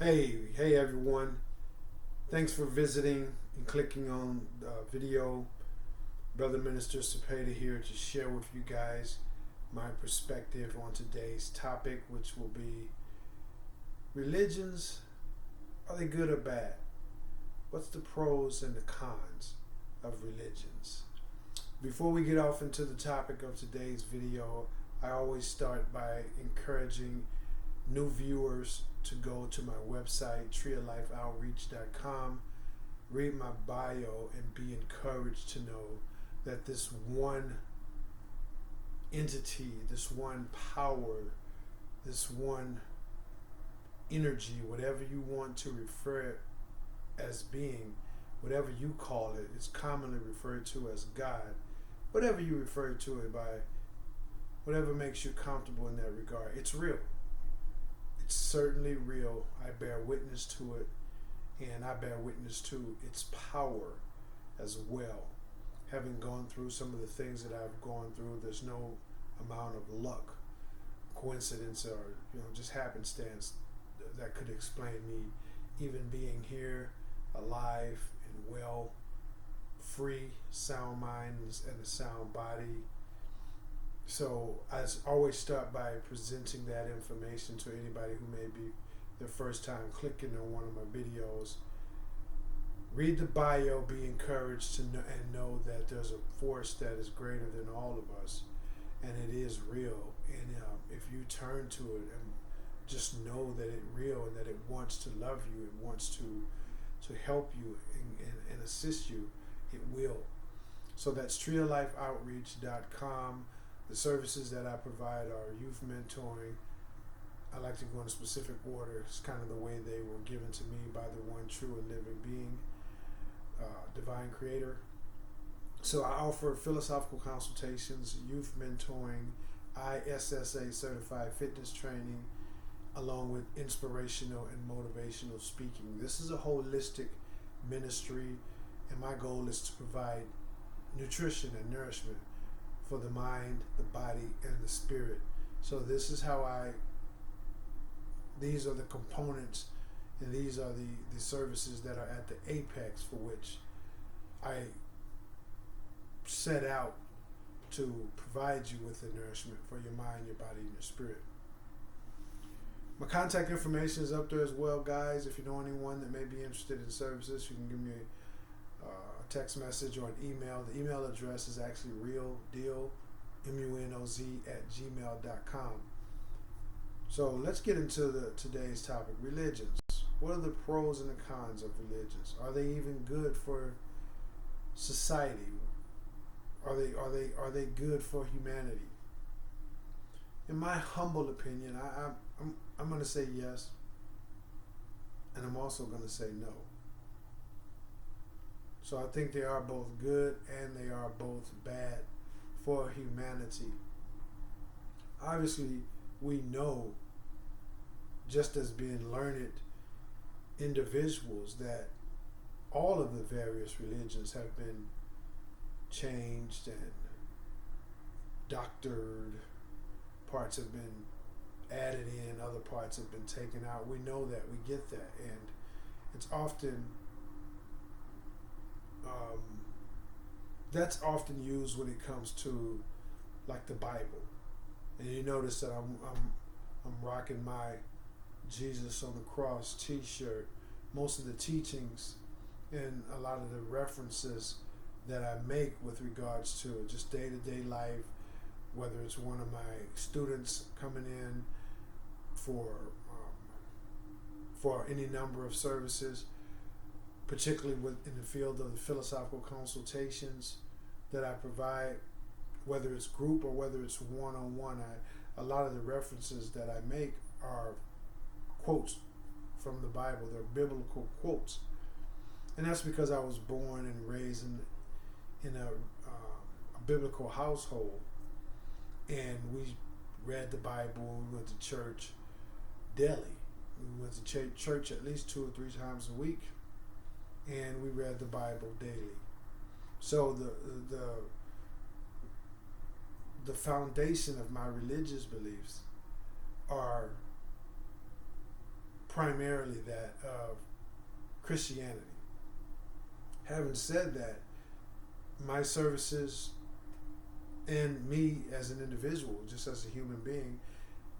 Hey everyone. Thanks for visiting and clicking on the video. Brother Minister Cepeda here to share with you guys my perspective on today's topic, which will be religions. Are they good or bad? What's the pros and the cons of religions? Before we get off into the topic of today's video, I always start by encouraging new viewers to go to my website, treeoflifeoutreach.com, read my bio, and be encouraged to know that this one entity, this one power, this one energy, whatever you want to refer it as being, whatever you call it, is commonly referred to as God. Whatever you refer to it by, whatever makes you comfortable in that regard, it's real. It's certainly real. I bear witness to it, and I bear witness to its power as well. Having gone through some of the things that I've gone through, there's no amount of luck, coincidence, or just happenstance that could explain me even being here, alive and well, free, sound minds, and a sound body. So I always start by presenting that information to anybody who may be their first time clicking on one of my videos. Read the bio, be encouraged to know, and know that there's a force that is greater than all of us, and it is real. And if you turn to it and just know that it's real and that it wants to love you, it wants to help you and assist you, it will. So that's treeoflifeoutreach.com. The services that I provide are youth mentoring. I like to go in a specific order. It's kind of the way they were given to me by the one true and living being, divine creator. So I offer philosophical consultations, youth mentoring, ISSA certified fitness training, along with inspirational and motivational speaking. This is a holistic ministry, and my goal is to provide nutrition and nourishment for the mind, the body, and the spirit. So this is how these are the components, and these are the services that are at the apex for which I set out to provide you with the nourishment for your mind, your body, and your spirit. My contact information is up there as well, guys. If you know anyone that may be interested in services, you can give me a text message or an email. The email address is actually realdealmunoz@gmail.com. So let's get into today's topic: religions. What are the pros and the cons of religions? Are they even good for society? Are they good for humanity? In my humble opinion, I'm going to say yes, and I'm also going to say no. So I think they are both good and they are both bad for humanity. Obviously, we know, just as being learned individuals, that all of the various religions have been changed and doctored. Parts have been added in, other parts have been taken out. We know that, we get that, and it's often that's often used when it comes to like the Bible. And you notice that I'm rocking my Jesus on the Cross t-shirt. Most of the teachings and a lot of the references that I make with regards to just day-to-day life, whether it's one of my students coming in for any number of services, particularly in the field of the philosophical consultations that I provide, whether it's group or whether it's one-on-one. A lot of the references that I make are quotes from the Bible. They're biblical quotes. And that's because I was born and raised in a biblical household. And we read the Bible, we went to church daily. We went to church at least 2 or 3 times a week. And we read the Bible daily. So the foundation of my religious beliefs are primarily that of Christianity. Having said that, my services and me as an individual, just as a human being,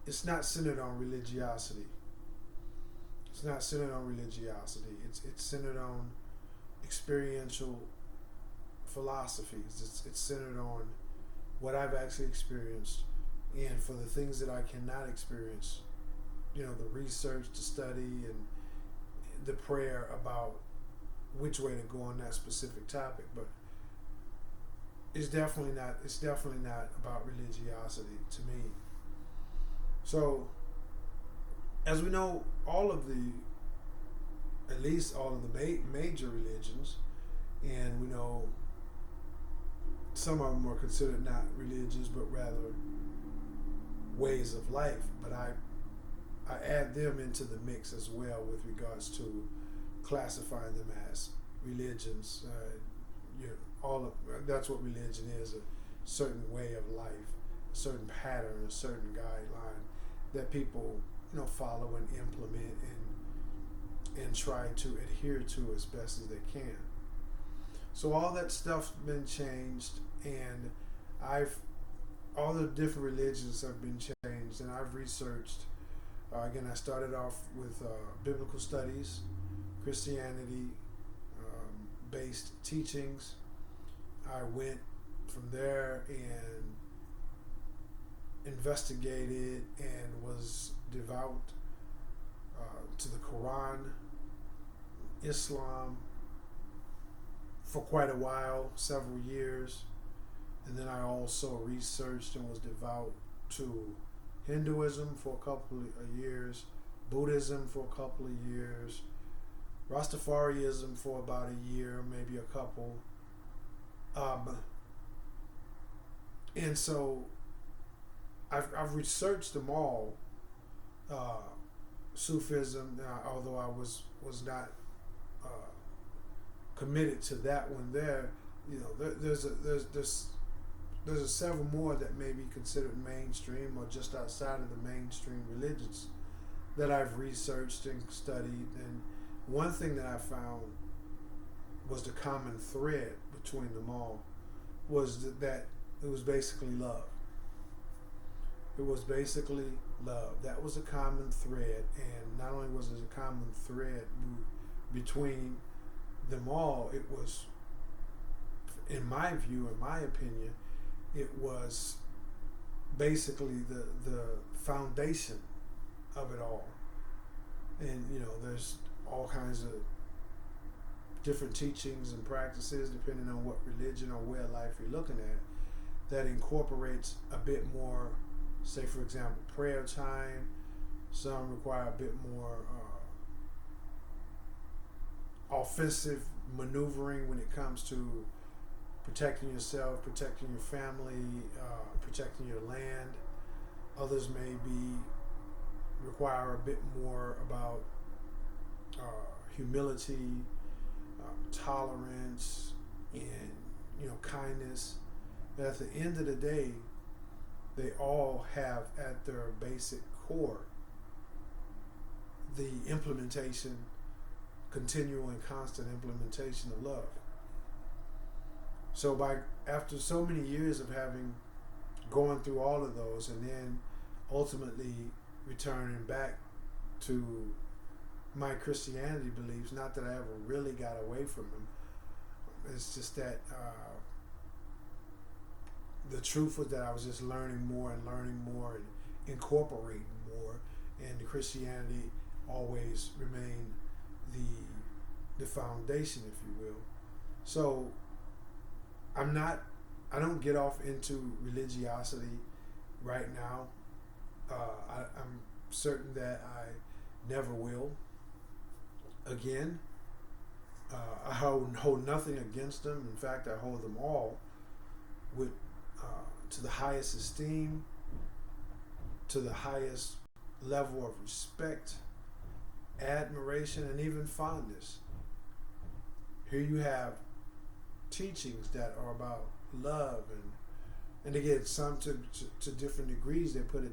it's not centered on religiosity. It's not centered on religiosity. It's centered on experiential philosophies. It's centered on what I've actually experienced, and for the things that I cannot experience, the research, the study, and the prayer about which way to go on that specific topic. But it's definitely not about religiosity to me. So, as we know, at least all of the major religions, and we know some of them are considered not religious but rather ways of life, but I add them into the mix as well with regards to classifying them as religions. That's what religion is: a certain way of life, a certain pattern, a certain guideline that people follow and implement and try to adhere to as best as they can. So all that stuff's been changed, and all the different religions have been changed, and I've researched. Again, I started off with biblical studies, Christianity based teachings. I went from there and investigated and was devout to the Quran, Islam, for quite a while, several years. And then I also researched and was devout to Hinduism for a couple of years, Buddhism for a couple of years, Rastafarianism for about a year, maybe a couple. And so I've researched them all. Sufism, although I was not committed to that one there, there's several more that may be considered mainstream or just outside of the mainstream religions that I've researched and studied. And one thing that I found was the common thread between them all was that it was basically love. It was basically love. That was a common thread, and not only was it a common thread between them all, it was, in my view, in my opinion, it was basically the foundation of it all. And there's all kinds of different teachings and practices depending on what religion or way of life you're looking at that incorporates a bit more, say for example, prayer time. Some require a bit more offensive maneuvering when it comes to protecting yourself, protecting your family, protecting your land. Others may require a bit more about humility, tolerance, and kindness. But at the end of the day, they all have at their basic core the implementation, continual and constant implementation of love. So after so many years of going through all of those, and then ultimately returning back to my Christianity beliefs, not that I ever really got away from them, it's just that the truth was that I was just learning more and incorporating more, and the Christianity always remained the foundation, if you will. So I don't get off into religiosity right now. I'm certain that I never will again. I hold nothing against them. In fact, I hold them all to the highest esteem, to the highest level of respect, admiration, and even fondness. Here you have teachings that are about love, and again, some to different degrees. They put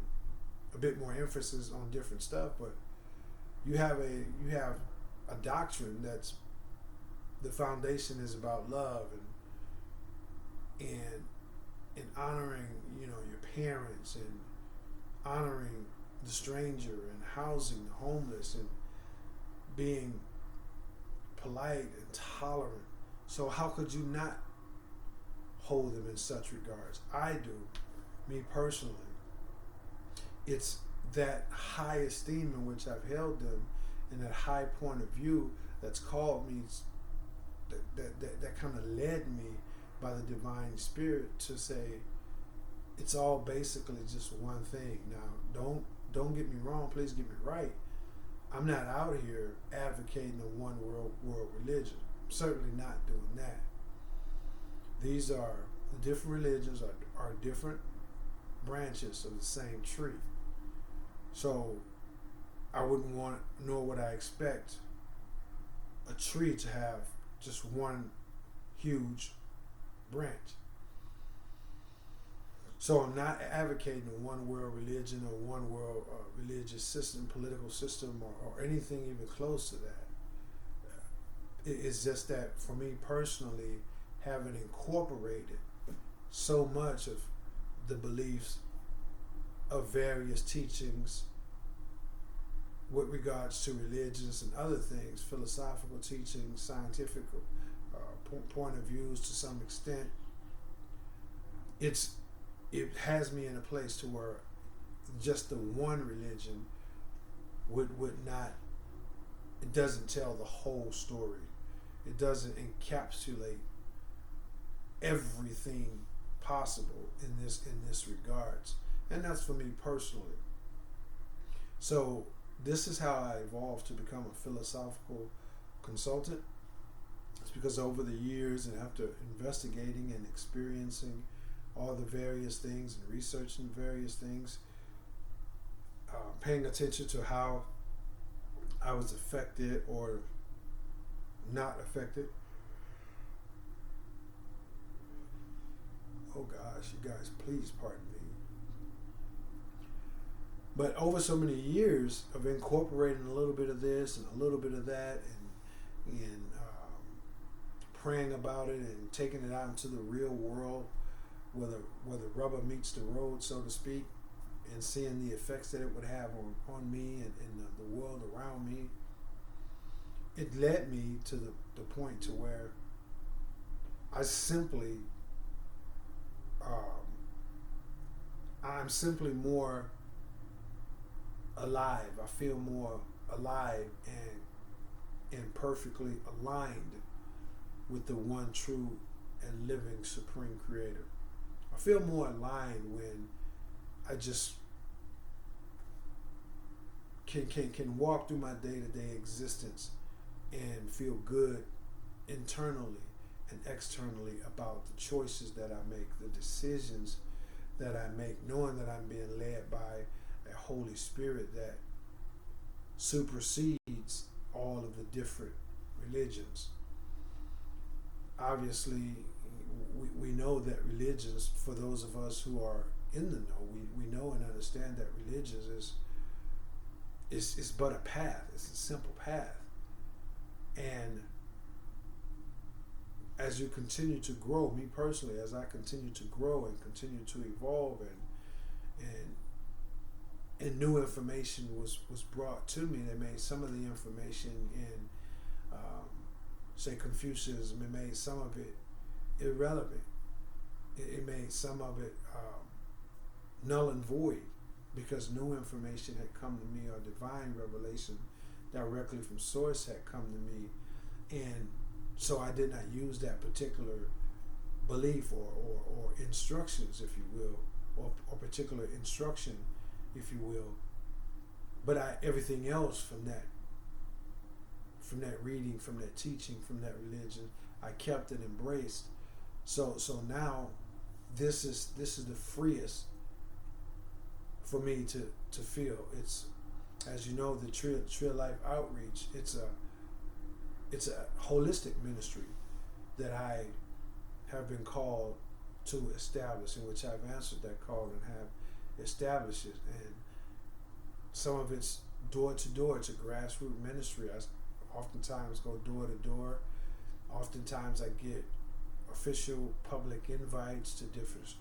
a bit more emphasis on different stuff, but You have a doctrine that's the foundation is about love and honoring, you know, your parents, and honoring the stranger, and housing the homeless, and being polite and tolerant. So how could you not hold them in such regards? I do, me personally. It's that high esteem in which I've held them, and that high point of view that's called me, that kind of led me by the divine spirit to say it's all basically just one thing. Now, don't get me wrong, please get me right. I'm not out here advocating a one world religion. I'm certainly not doing that. These are the different religions are different branches of the same tree. So I wouldn't want, nor would I expect a tree to have just one huge branch. So I'm not advocating a one world religion or one world religious system, political system, or anything even close to that. It's just that for me personally, having incorporated so much of the beliefs of various teachings with regards to religions and other things, philosophical teachings, scientific point of views to some extent, it has me in a place to where just the one religion would not, it doesn't tell the whole story. It doesn't encapsulate everything possible in this regards. And that's for me personally. So this is how I evolved to become a philosophical consultant. It's because over the years, and after investigating and experiencing all the various things and researching various things, paying attention to how I was affected or not affected. Oh gosh, you guys, please pardon me. But over so many years of incorporating a little bit of this and a little bit of that, and praying about it and taking it out into the real world, where the rubber meets the road, so to speak, and seeing the effects that it would have on me and the world around me, it led me to the point to where I simply, I'm simply more alive. I feel more alive and perfectly aligned with the one true and living supreme creator. I feel more aligned when I just can walk through my day-to-day existence and feel good internally and externally about the choices that I make, the decisions that I make, knowing that I'm being led by a Holy Spirit that supersedes all of the different religions. Obviously, we know that religions, for those of us who are in the know, we know and understand that religions is but a path. It's a simple path. And as you continue to grow, me personally, as I continue to grow and continue to evolve, and new information was brought to me that made some of the information in, say, Confucianism, it made some of it irrelevant. It made some of it null and void, because new information had come to me, or divine revelation directly from source had come to me, and so I did not use that particular belief or instructions, if you will, or particular instruction, if you will. But everything else from that reading, from that teaching, from that religion, I kept and embraced. So now this is the freest for me to feel. It's, as you know, the Tree of Life Outreach, it's a holistic ministry that I have been called to establish, in which I've answered that call and have established it. And some of it's door to door. It's a grassroots ministry. I oftentimes go door to door. Oftentimes I get official public invites to different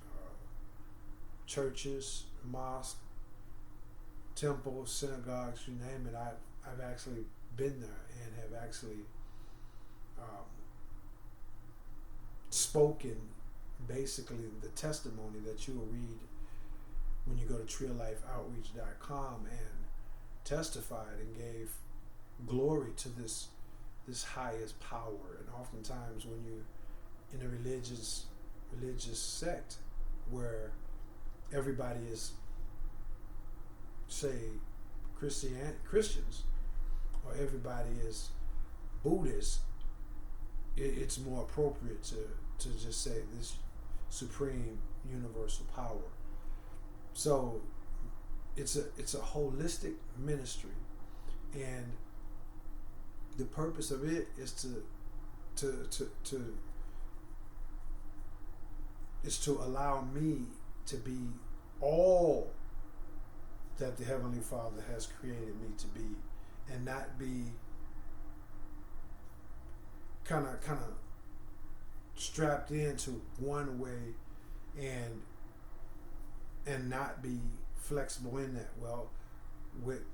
churches, mosques, temples, synagogues, you name it. I've actually been there and have actually spoken basically the testimony that you will read when you go to treeoflifeoutreach.com, and testified and gave glory to this highest power. And oftentimes when you in a religious sect where everybody is, say, Christians, or everybody is Buddhist, it's more appropriate to just say this supreme universal power. So it's a holistic ministry, and the purpose of it is to allow me to be all that the Heavenly Father has created me to be, and not be kind of strapped into one way and not be flexible in that. Well, with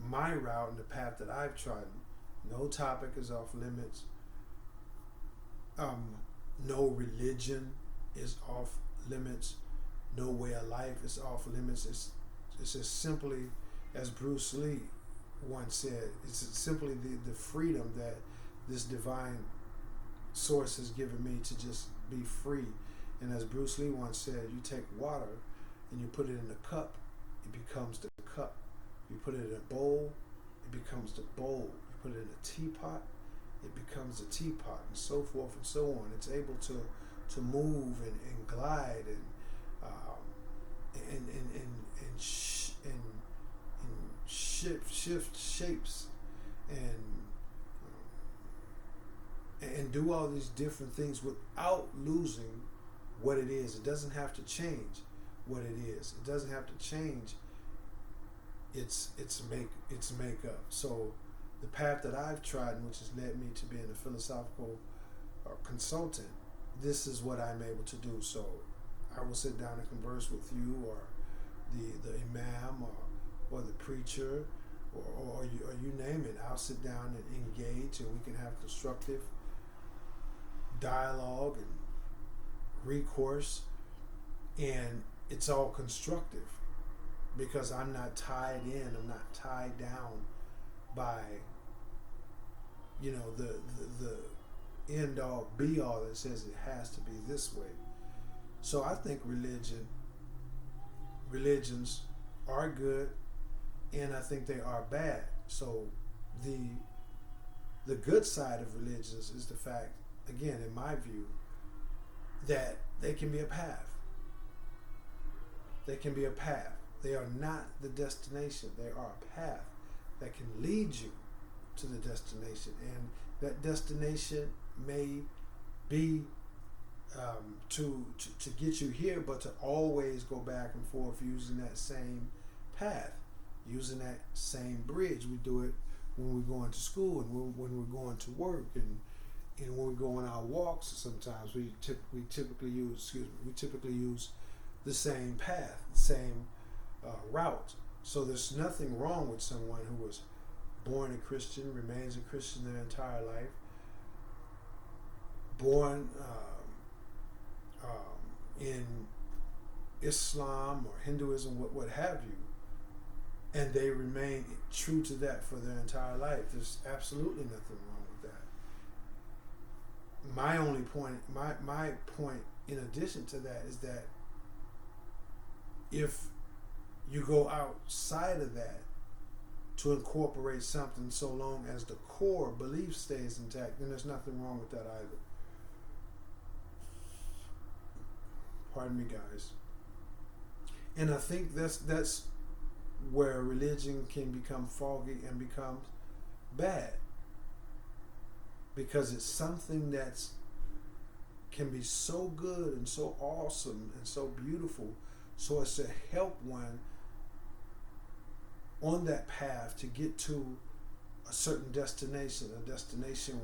my route and the path that I've trodden, no topic is off limits. No religion is off limits. No way of life is off limits. It's as simply as Bruce Lee once said, it's simply the freedom that this divine source has given me to just be free. And as Bruce Lee once said, you take water and you put it in a cup, it becomes the cup. You put it in a bowl, it becomes the bowl. You put it in a teapot, it becomes the teapot, and so forth and so on. It's able to move and glide and shift shapes and do all these different things without losing what it is. It doesn't have to change what it is. It doesn't have to change its makeup. So the path that I've trodden, which has led me to being a philosophical consultant, this is what I'm able to do. So I will sit down and converse with you, or the imam, or the preacher, or you name it. I'll sit down and engage, and we can have constructive dialogue and recourse, and it's all constructive because I'm not tied in, I'm not tied down by the end all be all that says it has to be this way. So I think religions are good, and I think they are bad. So the good side of religions is the fact, again, in my view, that they can be a path. They can be a path. They are not the destination. They are a path that can lead you to the destination. And that destination may be to get you here, but to always go back and forth using that same path, using that same bridge. We do it when we're going to school, and when we're going to work, and when we go on our walks. Sometimes we typically use the same path, the same route. So there's nothing wrong with someone who was born a Christian, remains a Christian their entire life, born in Islam or Hinduism, what have you, and they remain true to that for their entire life. There's absolutely nothing wrong with that. My only point, my point in addition to that, is that if you go outside of that to incorporate something, so long as the core belief stays intact, then there's nothing wrong with that either. Pardon me, guys. And I think that's where religion can become foggy and becomes bad, because it's something that's can be so good and so awesome and so beautiful, so as to help one on that path to get to a certain destination, a destination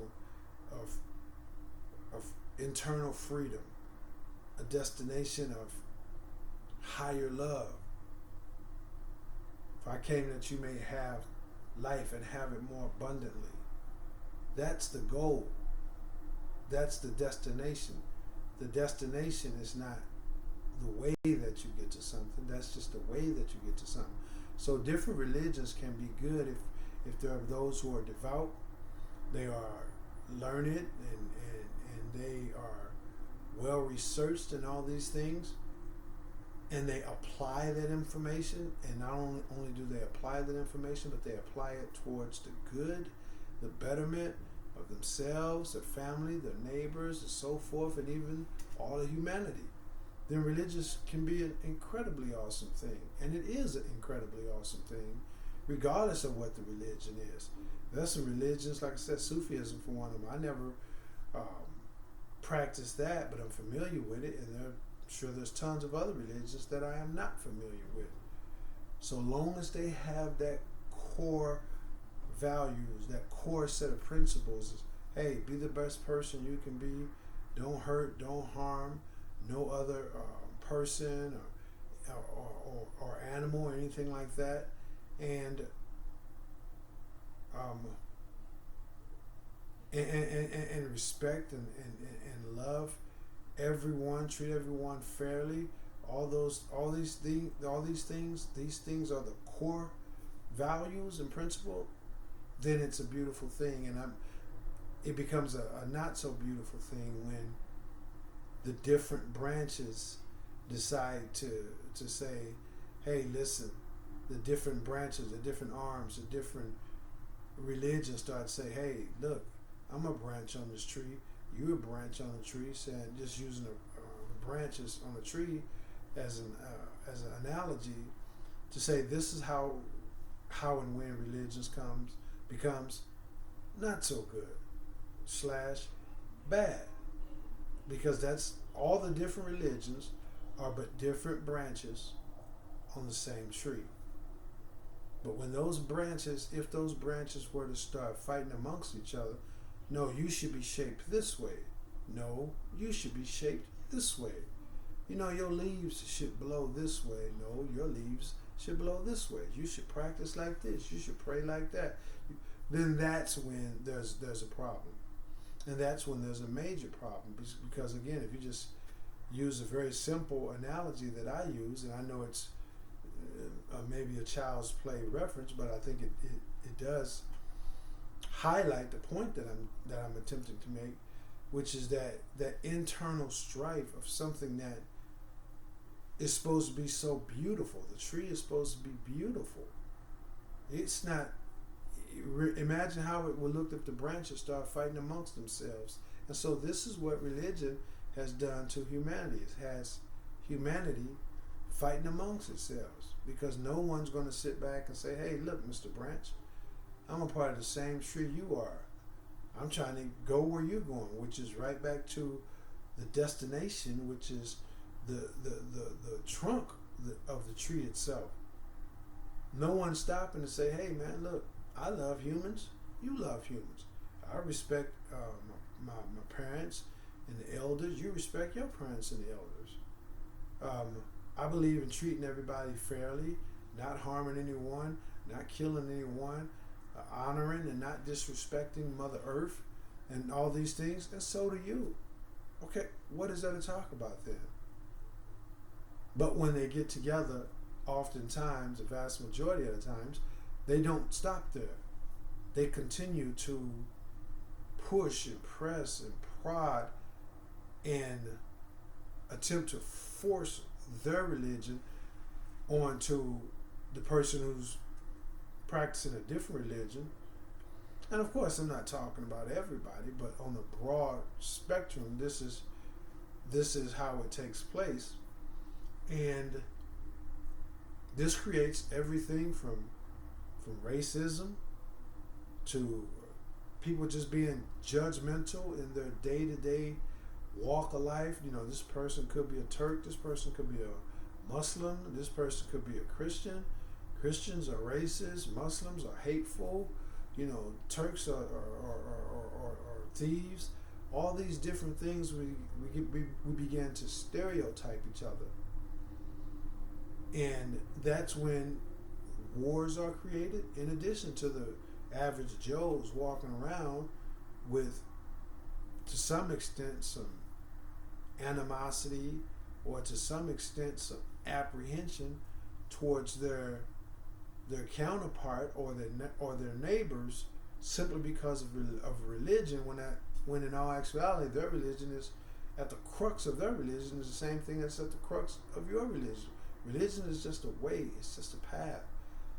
of internal freedom, a destination of higher love. If I came that you may have life and have it more abundantly. That's the goal. That's the destination. The destination is not the way that you get to something. That's just the way that you get to something. So different religions can be good if there are those who are devout, they are learned, and they are well researched in all these things, and they apply that information, and not only do they apply that information, but they apply it towards the good, the betterment of themselves, their family, their neighbors, and so forth, and even all of humanity. Then religious can be an incredibly awesome thing. And it is an incredibly awesome thing, regardless of what the religion is. There's some religions, like I said, Sufism for one of them. I never practiced that, but I'm familiar with it, and I'm sure there's tons of other religions that I am not familiar with. So long as they have that core values, that core set of principles, is, hey, be the best person you can be, don't hurt, don't harm no other person or animal or anything like that, and respect and love everyone, treat everyone fairly. All these things are the core values and principle. Then it's a beautiful thing, and it becomes a not so beautiful thing when the different branches decide to say, hey, listen, the different branches, the different arms, the different religions start to say, hey, look, I'm a branch on this tree, you're a branch on the tree, saying, just using the branches on the tree as an analogy to say this is how and when religions becomes not so good / bad. Because that's all the different religions are but different branches on the same tree. But when those branches, if those branches were to start fighting amongst each other, no, you should be shaped this way. No, you should be shaped this way. You know, your leaves should blow this way. No, your leaves should blow this way. You should practice like this. You should pray like that. Then that's when there's a problem. And that's when there's a major problem, because again, if you just use a very simple analogy that I use, and I know it's maybe a child's play reference, but I think it does highlight the point that I'm attempting to make, which is that internal strife of something that is supposed to be so beautiful. The tree is supposed to be beautiful. It's not. Imagine how it would look if the branches start fighting amongst themselves. And so this is what religion has done to humanity. It has humanity fighting amongst itself, because no one's going to sit back and say, hey, look, Mr. Branch, I'm a part of the same tree you are. I'm trying to go where you're going, which is right back to the destination, which is the trunk of the tree itself. No one's stopping to say, hey, man, look, I love humans. You love humans. I respect my parents and the elders. You respect your parents and the elders. I believe in treating everybody fairly, not harming anyone, not killing anyone, honoring and not disrespecting Mother Earth and all these things. And so do you. Okay, what is there to talk about then? But when they get together, oftentimes, the vast majority of the times, they don't stop there. They continue to push and press and prod and attempt to force their religion onto the person who's practicing a different religion. And of course, I'm not talking about everybody, but on the broad spectrum, this is how it takes place. And this creates everything from racism to people just being judgmental in their day-to-day walk of life. You know, this person could be a Turk, this person could be a Muslim, this person could be a Christian, Christians are racist, Muslims are hateful, Turks are thieves. All these different things we began to stereotype each other. And that's when wars are created, in addition to the average Joes walking around with, to some extent, some animosity or to some extent some apprehension towards their counterpart or their neighbors, simply because of religion, when in all actuality their religion is at the crux of their religion is the same thing that's at the crux of your religion. Religion is just a way, it's just a path.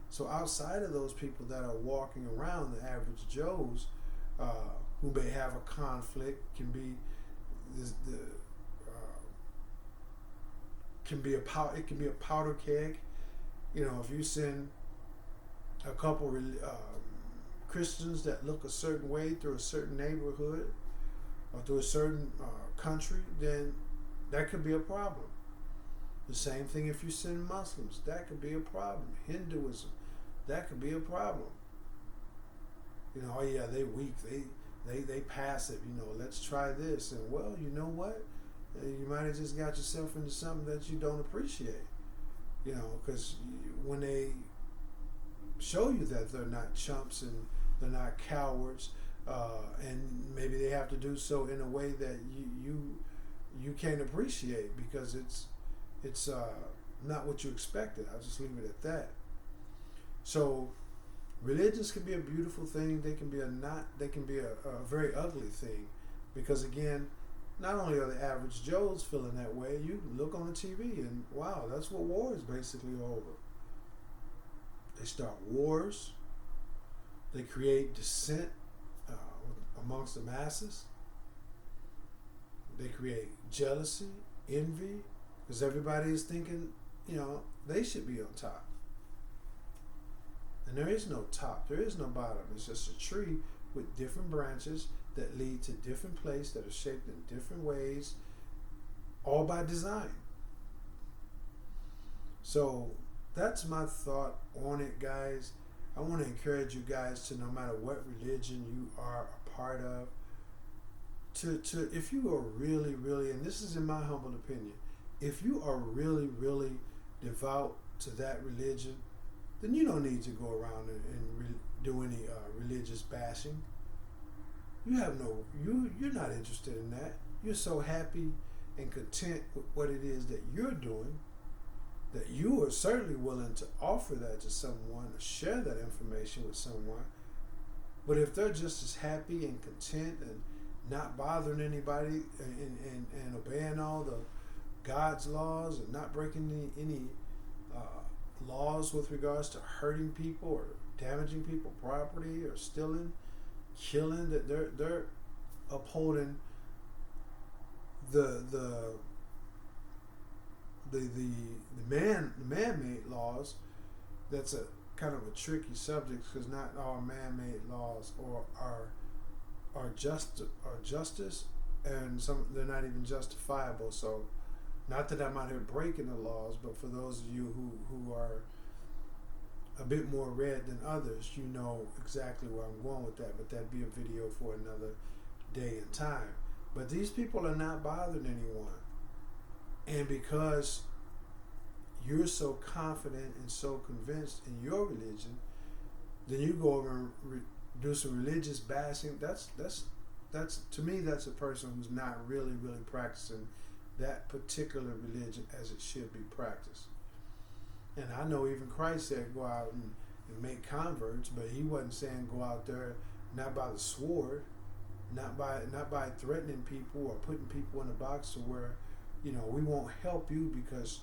So outside of those people that are walking around, the average Joes, who may have a conflict, can be it can be a powder keg. If you send a couple Christians that look a certain way through a certain neighborhood or through a certain country, then that could be a problem. The same thing if you send Muslims, that could be a problem. Hinduism, that could be a problem. Oh yeah, they weak, they passive, let's try this. And well, you know what? You might have just got yourself into something that you don't appreciate. Because when they show you that they're not chumps and they're not cowards, and maybe they have to do so in a way that you can't appreciate because it's not what you expected. I'll just leave it at that. So religions can be a beautiful thing. They can be a very ugly thing, because again, not only are the average Joes feeling that way, you look on the TV and wow, that's what war is basically over. They start wars. They create dissent amongst the masses. They create jealousy, envy, because everybody is thinking, they should be on top. And there is no top, there is no bottom. It's just a tree with different branches that lead to different places that are shaped in different ways, all by design. So that's my thought on it, guys. I want to encourage you guys to, no matter what religion you are a part of, to if you are really, really, and this is in my humble opinion, if you are really, really devout to that religion, then you don't need to go around and do any religious bashing. You're not interested in that. You're so happy and content with what it is that you're doing that you are certainly willing to offer that to someone or share that information with someone. But if they're just as happy and content and not bothering anybody and obeying all the God's laws and not breaking any laws with regards to hurting people or damaging people's property or stealing, killing, that they're upholding the man-made laws. That's a kind of a tricky subject, because not all man-made laws are justice, and some they're not even justifiable. So, not that I'm out here breaking the laws, but for those of you who are a bit more read than others, you know exactly where I'm going with that. But that'd be a video for another day and time. But these people are not bothering anyone. And because you're so confident and so convinced in your religion, then you go over and do some religious bashing. That's to me, that's a person who's not really practicing that particular religion as it should be practiced. And I know even Christ said go out and make converts, but he wasn't saying go out there not by the sword, not by threatening people or putting people in a box to where, we won't help you because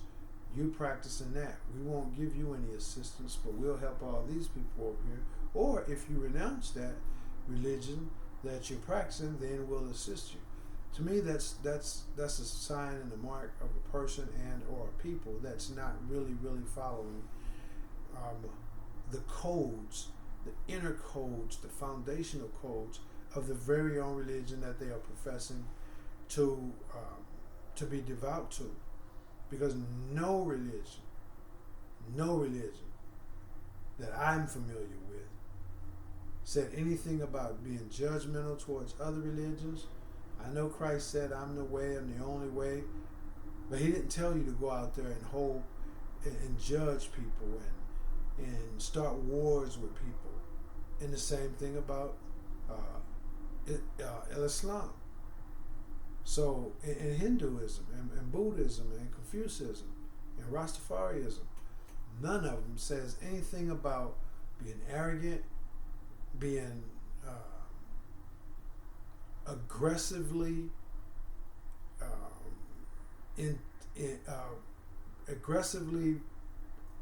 you're practicing that. We won't give you any assistance, but we'll help all these people over here. Or if you renounce that religion that you're practicing, then we'll assist you. To me, that's a sign and a mark of a person and or a people that's not really following the codes, the inner codes, the foundational codes of the very own religion that they are professing to be devout to. Because no religion that I'm familiar with said anything about being judgmental towards other religions. I know Christ said, I'm the way, I'm the only way, but he didn't tell you to go out there and hold and judge people and start wars with people. And the same thing about Islam. So in Hinduism and Buddhism and Confucianism and Rastafarianism, none of them says anything about being arrogant, being aggressively aggressively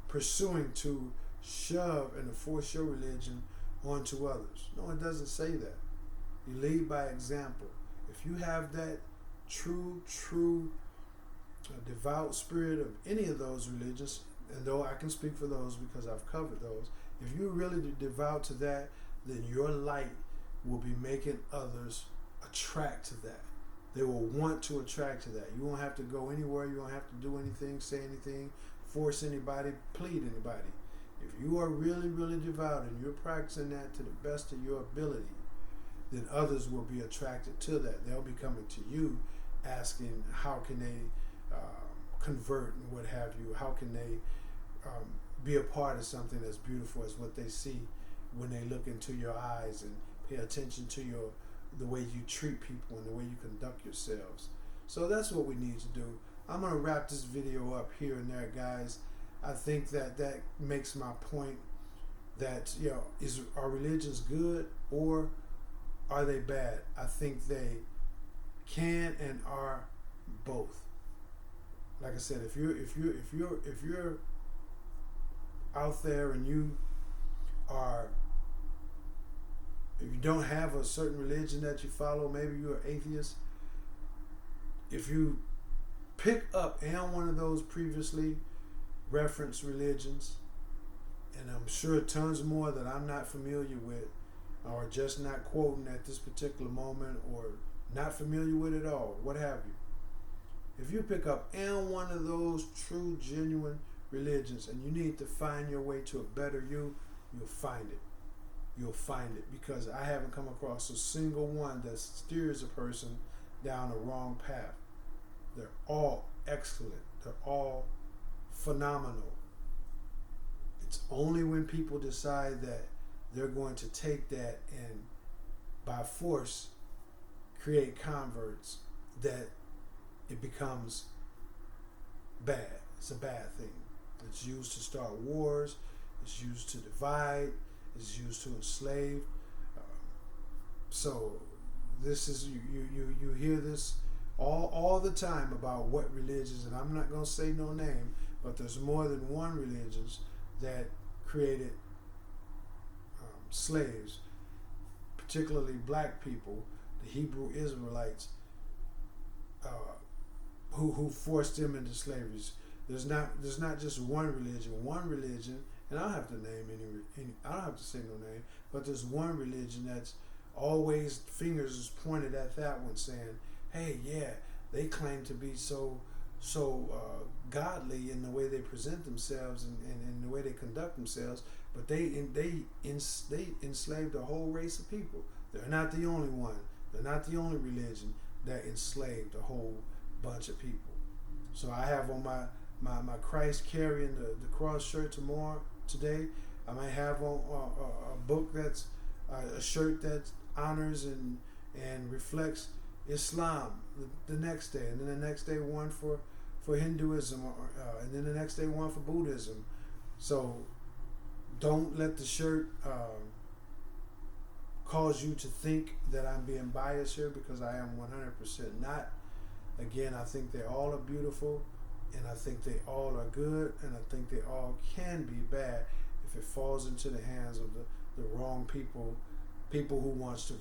pursuing to shove and to force your religion onto others. No, it doesn't say that. You lead by example. If you have that true devout spirit of any of those religions, and though I can speak for those because I've covered those, if you're really devout to that, then your light will be making others attract to that. They will want to attract to that. You won't have to go anywhere. You won't have to do anything, say anything, force anybody, plead anybody. If you are really devout and you're practicing that to the best of your ability, then others will be attracted to that. They'll be coming to you asking how can they convert and what have you. How can they be a part of something as beautiful as what they see when they look into your eyes and pay attention to the way you treat people and the way you conduct yourselves. So that's what we need to do. I'm going to wrap this video up here and there, guys. I think that makes my point that, is our religions good or are they bad? I think they can and are both. Like I said, if you're out there and you don't have a certain religion that you follow, maybe you're an atheist. If you pick up on one of those previously referenced religions, and I'm sure tons more that I'm not familiar with, or just not quoting at this particular moment, or not familiar with at all, what have you. If you pick up on one of those true, genuine religions, and you need to find your way to a better you, you'll find it. You'll find it, because I haven't come across a single one that steers a person down a wrong path. They're all excellent. They're all phenomenal. It's only when people decide that they're going to take that and by force create converts that it becomes bad. It's a bad thing. It's used to start wars. It's used to divide. It's used to enslave. So this is you hear this all the time about what religions, and I'm not going to say no name, but there's more than one religions that created slaves, particularly black people, the Hebrew Israelites, who forced them into slavery. There's not just one religion. One religion, and I don't have to name any. I don't have to say no name, but there's one religion that's always fingers is pointed at that one, saying, "Hey, yeah, they claim to be so godly in the way they present themselves and in the way they conduct themselves, but they enslaved a whole race of people. They're not the only one. They're not the only religion that enslaved a whole bunch of people." So I have on my Christ carrying the cross shirt today. I might have on a book that's a shirt that honors and reflects Islam the next day, and then the next day one for Hinduism, and then the next day one for Buddhism. So don't let the shirt cause you to think that I'm being biased here, because I am 100% not. Again, I think they all are beautiful, and I think they all are good, and I think they all can be bad if it falls into the hands of the wrong people who wants to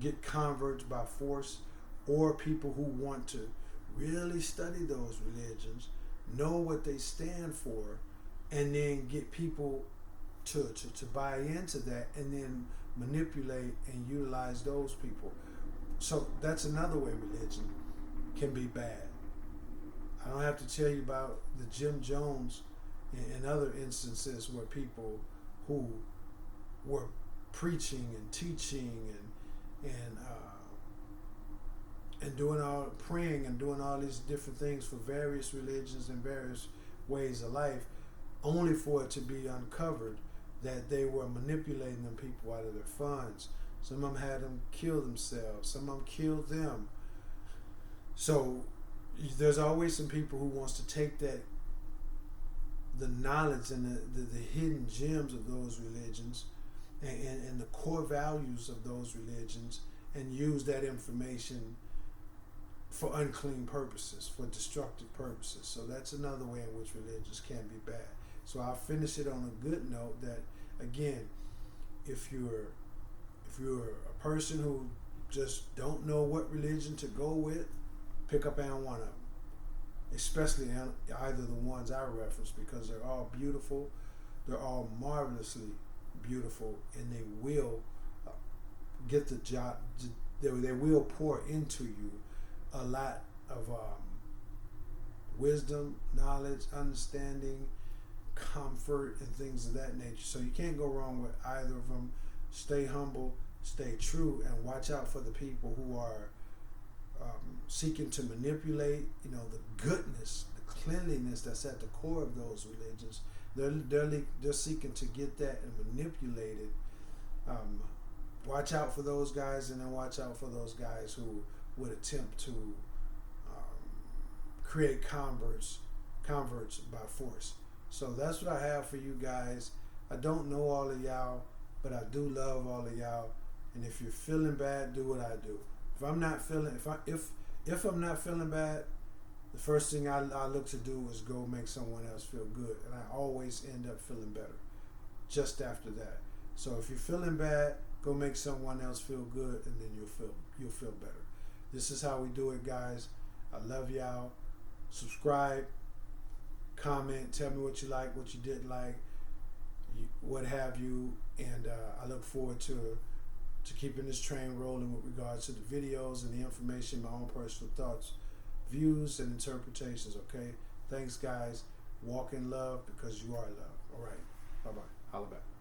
get converts by force, or people who want to really study those religions, know what they stand for, and then get people to buy into that, and then manipulate and utilize those people. So that's another way religion can be bad. I don't have to tell you about the Jim Jones in other instances where people who were preaching and teaching and doing all praying and doing all these different things for various religions and various ways of life, only for it to be uncovered that they were manipulating them people out of their funds. Some of them had them kill themselves. Some of them killed them. So there's always some people who wants to take that, the knowledge and the hidden gems of those religions and the core values of those religions, and use that information for unclean purposes, for destructive purposes. So that's another way in which religions can be bad. So I'll finish it on a good note that, again, if you're a person who just don't know what religion to go with, pick up on one of them, especially either the ones I referenced, because they're all beautiful, they're all marvelously beautiful, and they will get the job. They will pour into you a lot of wisdom, knowledge, understanding, comfort, and things of that nature. So you can't go wrong with either of them. Stay humble, stay true, and watch out for the people who are seeking to manipulate, the goodness, the cleanliness that's at the core of those religions. They're seeking to get that and manipulate it. Watch out for those guys, and then watch out for those guys who would attempt to create converts by force. So that's what I have for you guys. I don't know all of y'all, but I do love all of y'all. And if you're feeling bad, do what I do. If I'm not feeling bad, the first thing I look to do is go make someone else feel good, and I always end up feeling better just after that. So if you're feeling bad, go make someone else feel good, and then you'll feel better. This is how we do it, guys. I love y'all. Subscribe, comment, tell me what you like, what you didn't like, what have you, and I look forward to keeping this train rolling with regards to the videos and the information, my own personal thoughts, views, and interpretations. Okay, thanks, guys. Walk in love, because you are love. All right, bye-bye. Holla back.